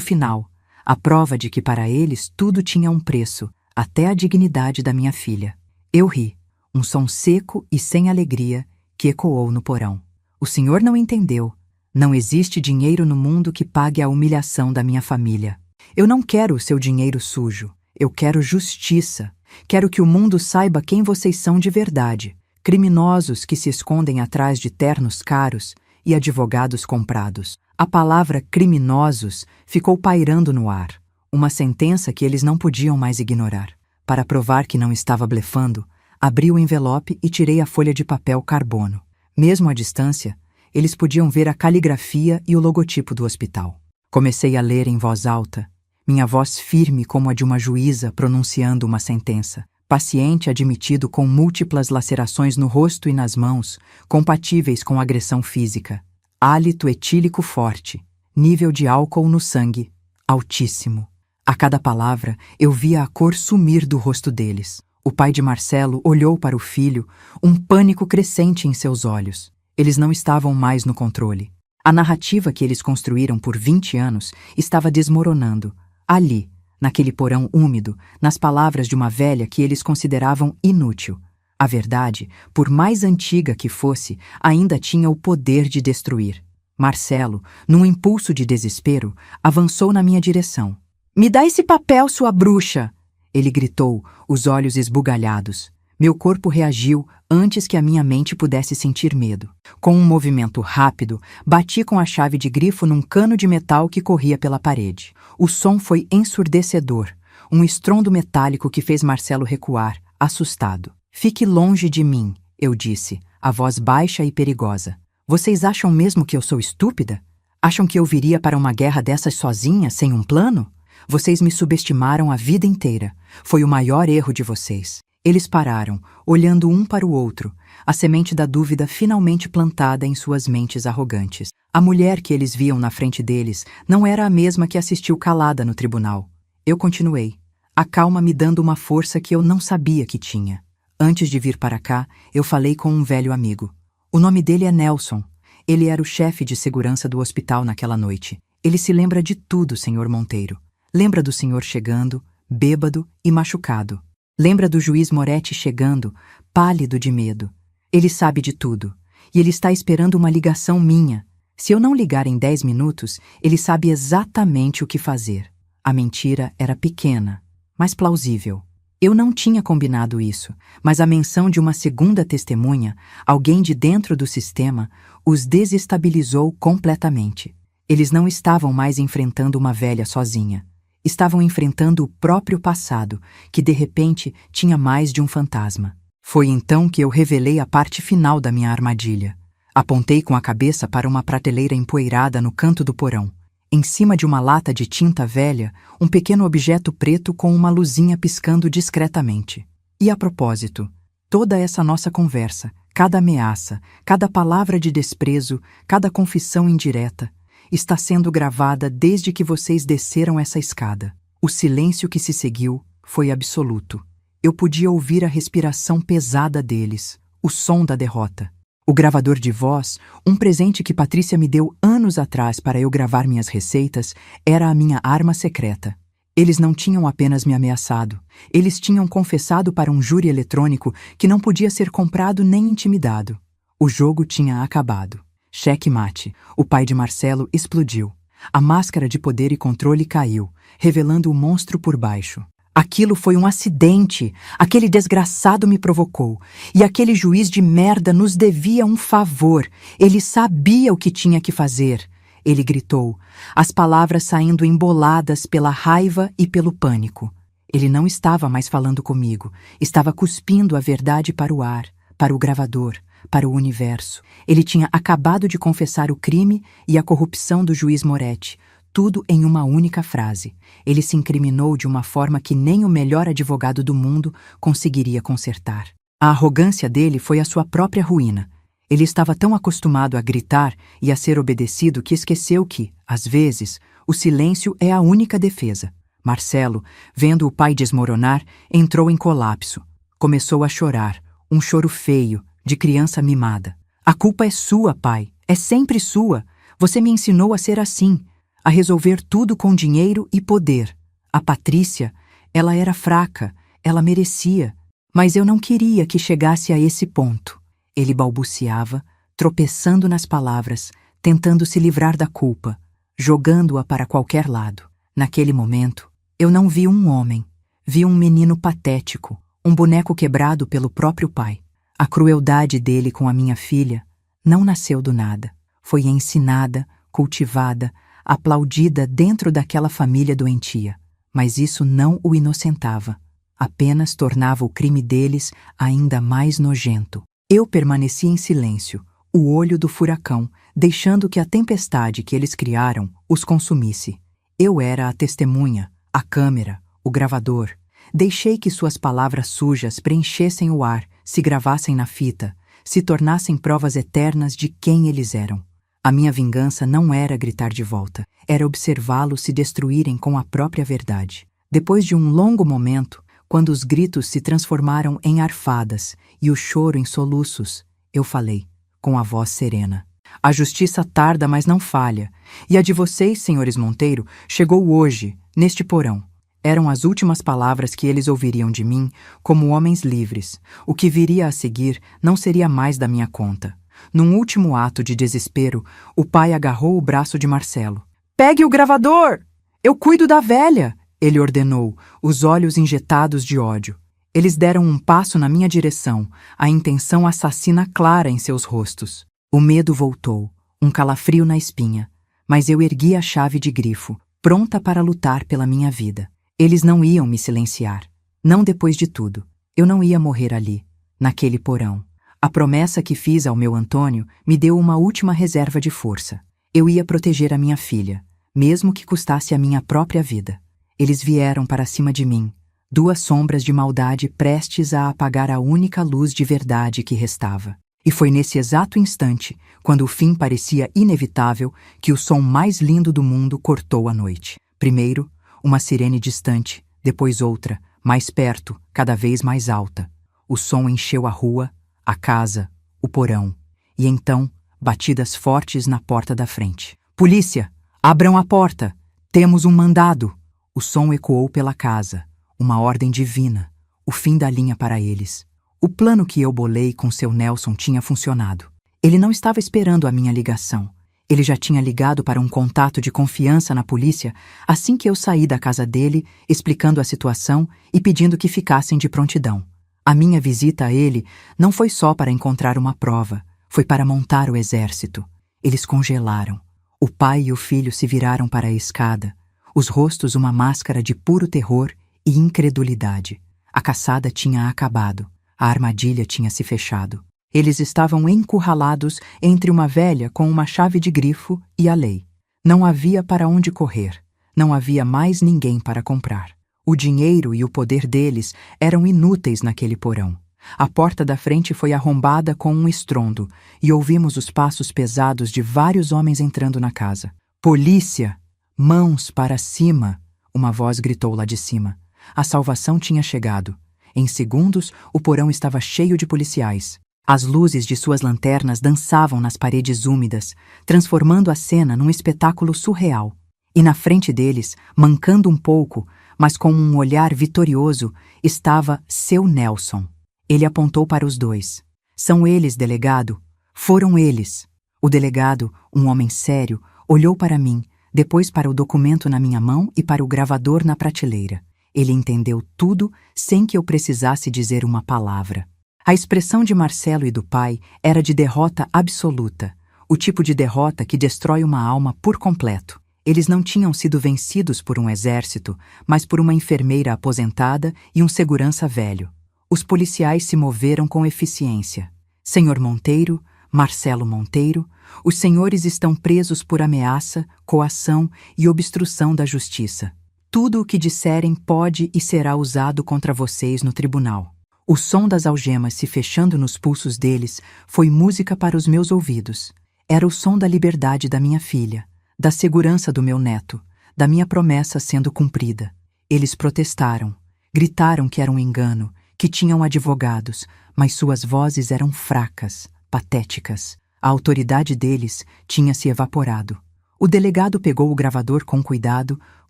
final, a prova de que para eles tudo tinha um preço, até a dignidade da minha filha. Eu ri, um som seco e sem alegria que ecoou no porão. O senhor não entendeu. Não existe dinheiro no mundo que pague a humilhação da minha família. Eu não quero o seu dinheiro sujo. Eu quero justiça. Quero que o mundo saiba quem vocês são de verdade. Criminosos que se escondem atrás de ternos caros e advogados comprados. A palavra criminosos ficou pairando no ar. Uma sentença que eles não podiam mais ignorar. Para provar que não estava blefando, abri o envelope e tirei a folha de papel carbono. Mesmo à distância, eles podiam ver a caligrafia e o logotipo do hospital. Comecei a ler em voz alta, minha voz firme como a de uma juíza pronunciando uma sentença. Paciente admitido com múltiplas lacerações no rosto e nas mãos, compatíveis com agressão física. Hálito etílico forte. Nível de álcool no sangue altíssimo. A cada palavra, eu via a cor sumir do rosto deles. O pai de Marcelo olhou para o filho, um pânico crescente em seus olhos. Eles não estavam mais no controle. A narrativa que eles construíram por 20 anos estava desmoronando. Ali, naquele porão úmido, nas palavras de uma velha que eles consideravam inútil. A verdade, por mais antiga que fosse, ainda tinha o poder de destruir. Marcelo, num impulso de desespero, avançou na minha direção. "Me dá esse papel, sua bruxa!" Ele gritou, os olhos esbugalhados. Meu corpo reagiu antes que a minha mente pudesse sentir medo. Com um movimento rápido, bati com a chave de grifo num cano de metal que corria pela parede. O som foi ensurdecedor, um estrondo metálico que fez Marcelo recuar, assustado. "Fique longe de mim", eu disse, a voz baixa e perigosa. "Vocês acham mesmo que eu sou estúpida? Acham que eu viria para uma guerra dessas sozinha, sem um plano? Vocês me subestimaram a vida inteira. Foi o maior erro de vocês." Eles pararam, olhando um para o outro, a semente da dúvida finalmente plantada em suas mentes arrogantes. A mulher que eles viam na frente deles não era a mesma que assistiu calada no tribunal. Eu continuei, a calma me dando uma força que eu não sabia que tinha. Antes de vir para cá, eu falei com um velho amigo. O nome dele é Nelson. Ele era o chefe de segurança do hospital naquela noite. Ele se lembra de tudo, Sr. Monteiro. Lembra do senhor chegando, bêbado e machucado. Lembra do juiz Moretti chegando, pálido de medo. Ele sabe de tudo. E ele está esperando uma ligação minha. Se eu não ligar em 10 minutos, ele sabe exatamente o que fazer. A mentira era pequena, mas plausível. Eu não tinha combinado isso, mas a menção de uma segunda testemunha, alguém de dentro do sistema, os desestabilizou completamente. Eles não estavam mais enfrentando uma velha sozinha. Estavam enfrentando o próprio passado, que de repente tinha mais de um fantasma. Foi então que eu revelei a parte final da minha armadilha. Apontei com a cabeça para uma prateleira empoeirada no canto do porão. Em cima de uma lata de tinta velha, um pequeno objeto preto com uma luzinha piscando discretamente. E a propósito, toda essa nossa conversa, cada ameaça, cada palavra de desprezo, cada confissão indireta, está sendo gravada desde que vocês desceram essa escada. O silêncio que se seguiu foi absoluto. Eu podia ouvir a respiração pesada deles, o som da derrota. O gravador de voz, um presente que Patrícia me deu anos atrás para eu gravar minhas receitas, era a minha arma secreta. Eles não tinham apenas me ameaçado, eles tinham confessado para um júri eletrônico que não podia ser comprado nem intimidado. O jogo tinha acabado. Cheque-mate. O pai de Marcelo explodiu. A máscara de poder e controle caiu, revelando o monstro por baixo. Aquilo foi um acidente. Aquele desgraçado me provocou. E aquele juiz de merda nos devia um favor. Ele sabia o que tinha que fazer. Ele gritou, as palavras saindo emboladas pela raiva e pelo pânico. Ele não estava mais falando comigo. Estava cuspindo a verdade para o ar, para o gravador, para o universo. Ele tinha acabado de confessar o crime e a corrupção do juiz Moretti. Tudo em uma única frase. Ele se incriminou de uma forma que nem o melhor advogado do mundo conseguiria consertar. A arrogância dele foi a sua própria ruína. Ele estava tão acostumado a gritar e a ser obedecido que esqueceu que, às vezes, o silêncio é a única defesa. Marcelo, vendo o pai desmoronar, entrou em colapso. Começou a chorar, um choro feio, de criança mimada. A culpa é sua, pai. É sempre sua. Você me ensinou a ser assim. A resolver tudo com dinheiro e poder. A Patrícia, ela era fraca, ela merecia, mas eu não queria que chegasse a esse ponto. Ele balbuciava, tropeçando nas palavras, tentando se livrar da culpa, jogando-a para qualquer lado. Naquele momento, eu não vi um homem, vi um menino patético, um boneco quebrado pelo próprio pai. A crueldade dele com a minha filha não nasceu do nada. Foi ensinada, cultivada, aplaudida dentro daquela família doentia, mas isso não o inocentava, apenas tornava o crime deles ainda mais nojento. Eu permaneci em silêncio, o olho do furacão, deixando que a tempestade que eles criaram os consumisse. Eu era a testemunha, a câmera, o gravador. Deixei que suas palavras sujas preenchessem o ar, se gravassem na fita, se tornassem provas eternas de quem eles eram. A minha vingança não era gritar de volta, era observá-los se destruírem com a própria verdade. Depois de um longo momento, quando os gritos se transformaram em arfadas e o choro em soluços, eu falei, com a voz serena. A justiça tarda, mas não falha, e a de vocês, senhores Monteiro, chegou hoje, neste porão. Eram as últimas palavras que eles ouviriam de mim como homens livres. O que viria a seguir não seria mais da minha conta. Num último ato de desespero, o pai agarrou o braço de Marcelo. "Pegue o gravador! Eu cuido da velha!" ele ordenou, os olhos injetados de ódio. Eles deram um passo na minha direção, a intenção assassina clara em seus rostos. O medo voltou, um calafrio na espinha, mas eu ergui a chave de grifo, pronta para lutar pela minha vida. Eles não iam me silenciar. Não depois de tudo. Eu não ia morrer ali, naquele porão. A promessa que fiz ao meu Antônio me deu uma última reserva de força. Eu ia proteger a minha filha, mesmo que custasse a minha própria vida. Eles vieram para cima de mim, duas sombras de maldade prestes a apagar a única luz de verdade que restava. E foi nesse exato instante, quando o fim parecia inevitável, que o som mais lindo do mundo cortou a noite. Primeiro, uma sirene distante, depois outra, mais perto, cada vez mais alta. O som encheu a rua, a casa, o porão, e então, batidas fortes na porta da frente. "Polícia! Abram a porta! Temos um mandado!" O som ecoou pela casa, uma ordem divina, o fim da linha para eles. O plano que eu bolei com seu Nelson tinha funcionado. Ele não estava esperando a minha ligação. Ele já tinha ligado para um contato de confiança na polícia assim que eu saí da casa dele, explicando a situação e pedindo que ficassem de prontidão. A minha visita a ele não foi só para encontrar uma prova, foi para montar o exército. Eles congelaram. O pai e o filho se viraram para a escada, os rostos uma máscara de puro terror e incredulidade. A caçada tinha acabado, a armadilha tinha se fechado. Eles estavam encurralados entre uma velha com uma chave de grifo e a lei. Não havia para onde correr, não havia mais ninguém para comprar. O dinheiro e o poder deles eram inúteis naquele porão. A porta da frente foi arrombada com um estrondo e ouvimos os passos pesados de vários homens entrando na casa. "Polícia! Mãos para cima!" uma voz gritou lá de cima. A salvação tinha chegado. Em segundos, o porão estava cheio de policiais. As luzes de suas lanternas dançavam nas paredes úmidas, transformando a cena num espetáculo surreal. E na frente deles, mancando um pouco, mas com um olhar vitorioso, estava seu Nelson. Ele apontou para os dois. "São eles, delegado. Foram eles." O delegado, um homem sério, olhou para mim, depois para o documento na minha mão e para o gravador na prateleira. Ele entendeu tudo sem que eu precisasse dizer uma palavra. A expressão de Marcelo e do pai era de derrota absoluta, o tipo de derrota que destrói uma alma por completo. Eles não tinham sido vencidos por um exército, mas por uma enfermeira aposentada e um segurança velho. Os policiais se moveram com eficiência. Senhor Monteiro, Marcelo Monteiro, os senhores estão presos por ameaça, coação e obstrução da justiça. Tudo o que disserem pode e será usado contra vocês no tribunal. O som das algemas se fechando nos pulsos deles foi música para os meus ouvidos. Era o som da liberdade da minha filha, da segurança do meu neto, da minha promessa sendo cumprida. Eles protestaram, gritaram que era um engano, que tinham advogados, mas suas vozes eram fracas, patéticas. A autoridade deles tinha se evaporado. O delegado pegou o gravador com cuidado,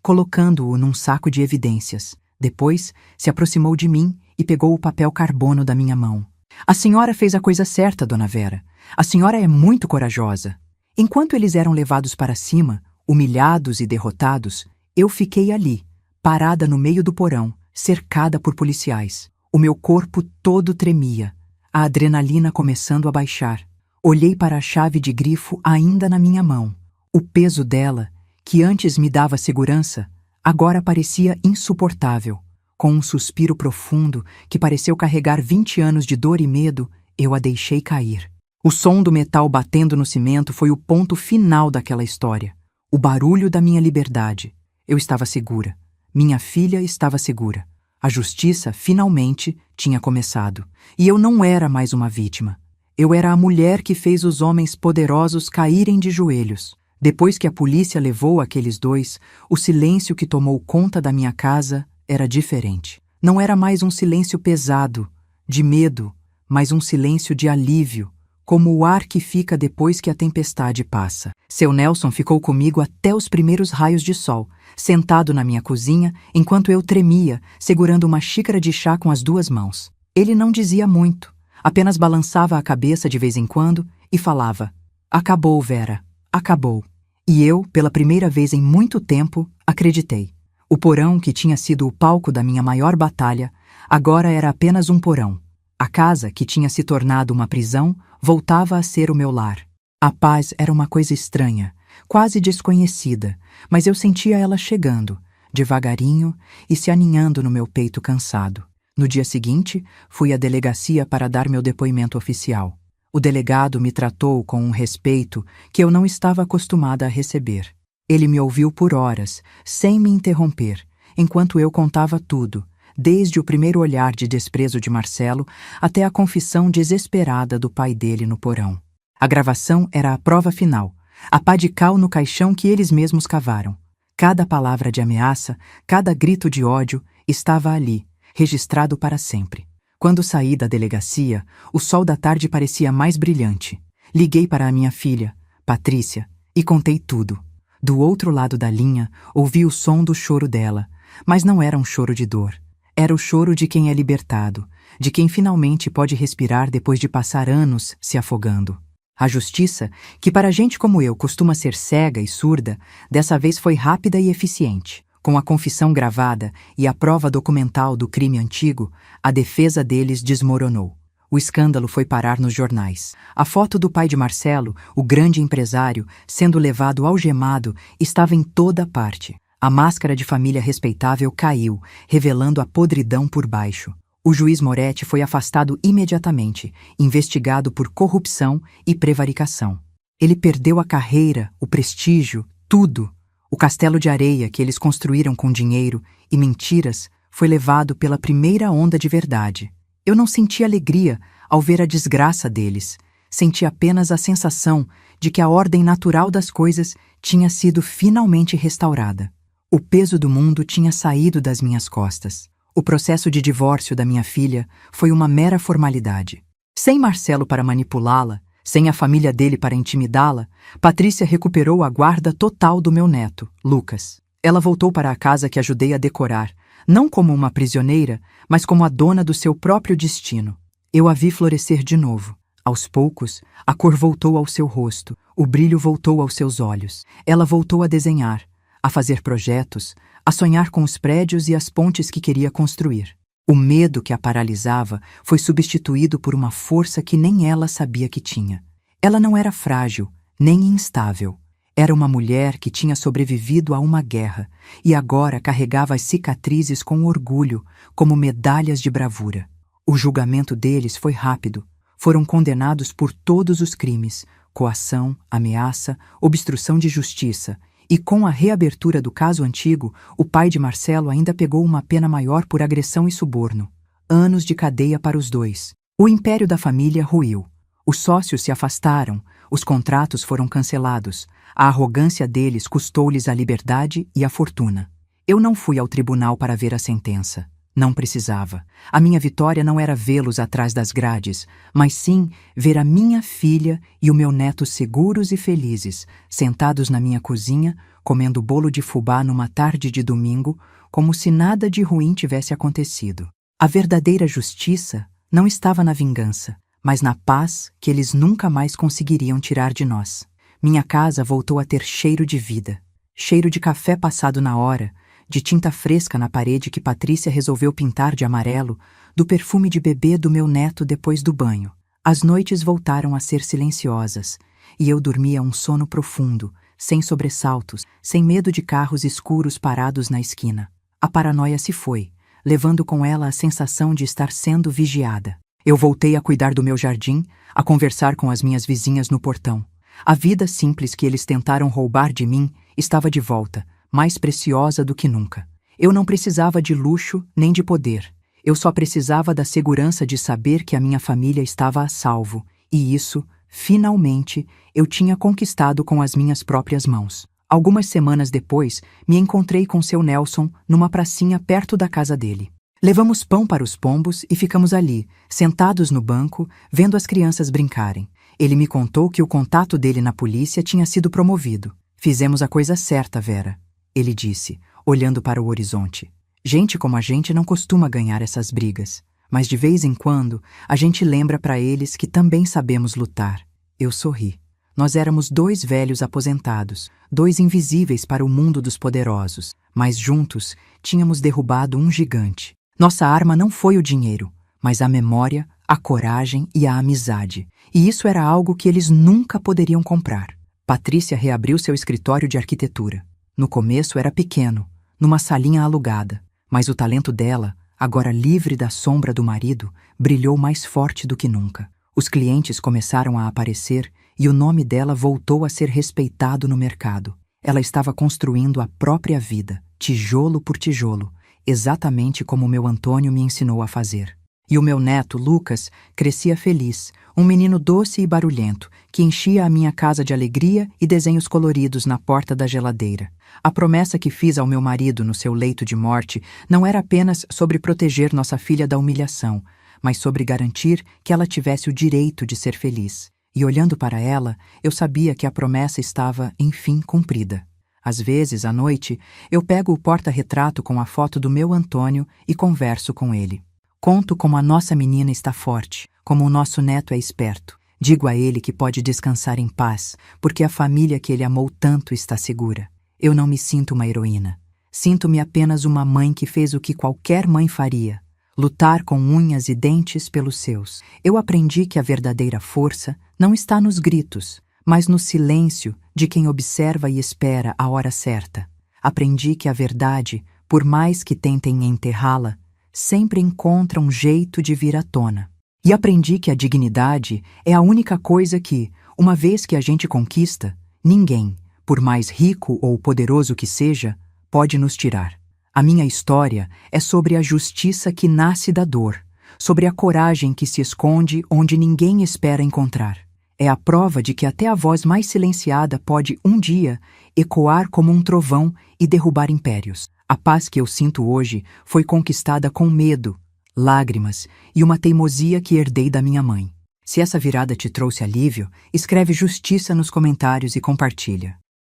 colocando-o num saco de evidências. Depois, se aproximou de mim e pegou o papel carbono da minha mão. A senhora fez a coisa certa, dona Vera. A senhora é muito corajosa. Enquanto eles eram levados para cima, humilhados e derrotados, eu fiquei ali, parada no meio do porão, cercada por policiais. O meu corpo todo tremia, a adrenalina começando a baixar. Olhei para a chave de grifo ainda na minha mão. O peso dela, que antes me dava segurança, agora parecia insuportável. Com um suspiro profundo que pareceu carregar 20 anos de dor e medo, eu a deixei cair. O som do metal batendo no cimento foi o ponto final daquela história. O barulho da minha liberdade. Eu estava segura. Minha filha estava segura. A justiça, finalmente, tinha começado. E eu não era mais uma vítima. Eu era a mulher que fez os homens poderosos caírem de joelhos. Depois que a polícia levou aqueles dois, o silêncio que tomou conta da minha casa era diferente. Não era mais um silêncio pesado, de medo, mas um silêncio de alívio, como o ar que fica depois que a tempestade passa. Seu Nelson ficou comigo até os primeiros raios de sol, sentado na minha cozinha, enquanto eu tremia, segurando uma xícara de chá com as duas mãos. Ele não dizia muito, apenas balançava a cabeça de vez em quando e falava: "Acabou, Vera, acabou." E eu, pela primeira vez em muito tempo, acreditei. O porão, que tinha sido o palco da minha maior batalha, agora era apenas um porão. A casa, que tinha se tornado uma prisão, voltava a ser o meu lar. A paz era uma coisa estranha, quase desconhecida, mas eu sentia ela chegando, devagarinho e se aninhando no meu peito cansado. No dia seguinte, fui à delegacia para dar meu depoimento oficial. O delegado me tratou com um respeito que eu não estava acostumada a receber. Ele me ouviu por horas, sem me interromper, enquanto eu contava tudo, desde o primeiro olhar de desprezo de Marcelo até a confissão desesperada do pai dele no porão. A gravação era a prova final, a pá de cal no caixão que eles mesmos cavaram. Cada palavra de ameaça, cada grito de ódio estava ali, registrado para sempre. Quando saí da delegacia, o sol da tarde parecia mais brilhante. Liguei para a minha filha, Patrícia, e contei tudo. Do outro lado da linha, ouvi o som do choro dela, mas não era um choro de dor. Era o choro de quem é libertado, de quem finalmente pode respirar depois de passar anos se afogando. A justiça, que para gente como eu costuma ser cega e surda, dessa vez foi rápida e eficiente. Com a confissão gravada e a prova documental do crime antigo, a defesa deles desmoronou. O escândalo foi parar nos jornais. A foto do pai de Marcelo, o grande empresário, sendo levado algemado, estava em toda parte. A máscara de família respeitável caiu, revelando a podridão por baixo. O juiz Moretti foi afastado imediatamente, investigado por corrupção e prevaricação. Ele perdeu a carreira, o prestígio, tudo. O castelo de areia que eles construíram com dinheiro e mentiras foi levado pela primeira onda de verdade. Eu não senti alegria ao ver a desgraça deles. Senti apenas a sensação de que a ordem natural das coisas tinha sido finalmente restaurada. O peso do mundo tinha saído das minhas costas. O processo de divórcio da minha filha foi uma mera formalidade. Sem Marcelo para manipulá-la, sem a família dele para intimidá-la, Patrícia recuperou a guarda total do meu neto, Lucas. Ela voltou para a casa que ajudei a decorar, não como uma prisioneira, mas como a dona do seu próprio destino. Eu a vi florescer de novo. Aos poucos, a cor voltou ao seu rosto, o brilho voltou aos seus olhos. Ela voltou a desenhar, a fazer projetos, a sonhar com os prédios e as pontes que queria construir. O medo que a paralisava foi substituído por uma força que nem ela sabia que tinha. Ela não era frágil, nem instável. Era uma mulher que tinha sobrevivido a uma guerra e agora carregava as cicatrizes com orgulho, como medalhas de bravura. O julgamento deles foi rápido. Foram condenados por todos os crimes: coação, ameaça, obstrução de justiça. E com a reabertura do caso antigo, o pai de Marcelo ainda pegou uma pena maior por agressão e suborno. Anos de cadeia para os dois. O império da família ruiu. Os sócios se afastaram, os contratos foram cancelados. A arrogância deles custou-lhes a liberdade e a fortuna. Eu não fui ao tribunal para ver a sentença. Não precisava. A minha vitória não era vê-los atrás das grades, mas sim ver a minha filha e o meu neto seguros e felizes, sentados na minha cozinha, comendo bolo de fubá numa tarde de domingo, como se nada de ruim tivesse acontecido. A verdadeira justiça não estava na vingança, mas na paz que eles nunca mais conseguiriam tirar de nós. Minha casa voltou a ter cheiro de vida, cheiro de café passado na hora, de tinta fresca na parede que Patrícia resolveu pintar de amarelo, do perfume de bebê do meu neto depois do banho. As noites voltaram a ser silenciosas, e eu dormia um sono profundo, sem sobressaltos, sem medo de carros escuros parados na esquina. A paranoia se foi, levando com ela a sensação de estar sendo vigiada. Eu voltei a cuidar do meu jardim, a conversar com as minhas vizinhas no portão. A vida simples que eles tentaram roubar de mim estava de volta, mais preciosa do que nunca. Eu não precisava de luxo nem de poder. Eu só precisava da segurança de saber que a minha família estava a salvo, e isso, finalmente, eu tinha conquistado com as minhas próprias mãos. Algumas semanas depois, me encontrei com seu Nelson numa pracinha perto da casa dele. Levamos pão para os pombos e ficamos ali, sentados no banco, vendo as crianças brincarem. Ele me contou que o contato dele na polícia tinha sido promovido. Fizemos a coisa certa, Vera, ele disse, olhando para o horizonte. Gente como a gente não costuma ganhar essas brigas, mas de vez em quando a gente lembra para eles que também sabemos lutar. Eu sorri. Nós éramos dois velhos aposentados, dois invisíveis para o mundo dos poderosos, mas juntos tínhamos derrubado um gigante. Nossa arma não foi o dinheiro, mas a memória, a coragem e a amizade. E isso era algo que eles nunca poderiam comprar. Patrícia reabriu seu escritório de arquitetura. No começo era pequeno, numa salinha alugada, mas o talento dela, agora livre da sombra do marido, brilhou mais forte do que nunca. Os clientes começaram a aparecer e o nome dela voltou a ser respeitado no mercado. Ela estava construindo a própria vida, tijolo por tijolo, exatamente como meu Antônio me ensinou a fazer. E o meu neto, Lucas, crescia feliz, um menino doce e barulhento, que enchia a minha casa de alegria e desenhos coloridos na porta da geladeira. A promessa que fiz ao meu marido no seu leito de morte não era apenas sobre proteger nossa filha da humilhação, mas sobre garantir que ela tivesse o direito de ser feliz. E olhando para ela, eu sabia que a promessa estava, enfim, cumprida. Às vezes, à noite, eu pego o porta-retrato com a foto do meu Antônio e converso com ele. Conto como a nossa menina está forte, como o nosso neto é esperto. Digo a ele que pode descansar em paz, porque a família que ele amou tanto está segura. Eu não me sinto uma heroína. Sinto-me apenas uma mãe que fez o que qualquer mãe faria: lutar com unhas e dentes pelos seus. Eu aprendi que a verdadeira força não está nos gritos, mas no silêncio de quem observa e espera a hora certa. Aprendi que a verdade, por mais que tentem enterrá-la, sempre encontra um jeito de vir à tona. E aprendi que a dignidade é a única coisa que, uma vez que a gente conquista, ninguém, por mais rico ou poderoso que seja, pode nos tirar. A minha história é sobre a justiça que nasce da dor, sobre a coragem que se esconde onde ninguém espera encontrar. É a prova de que até a voz mais silenciada pode, um dia, ecoar como um trovão e derrubar impérios. A paz que eu sinto hoje foi conquistada com medo, lágrimas e uma teimosia que herdei da minha mãe. Se essa virada te trouxe alívio, escreve justiça nos comentários e compartilha.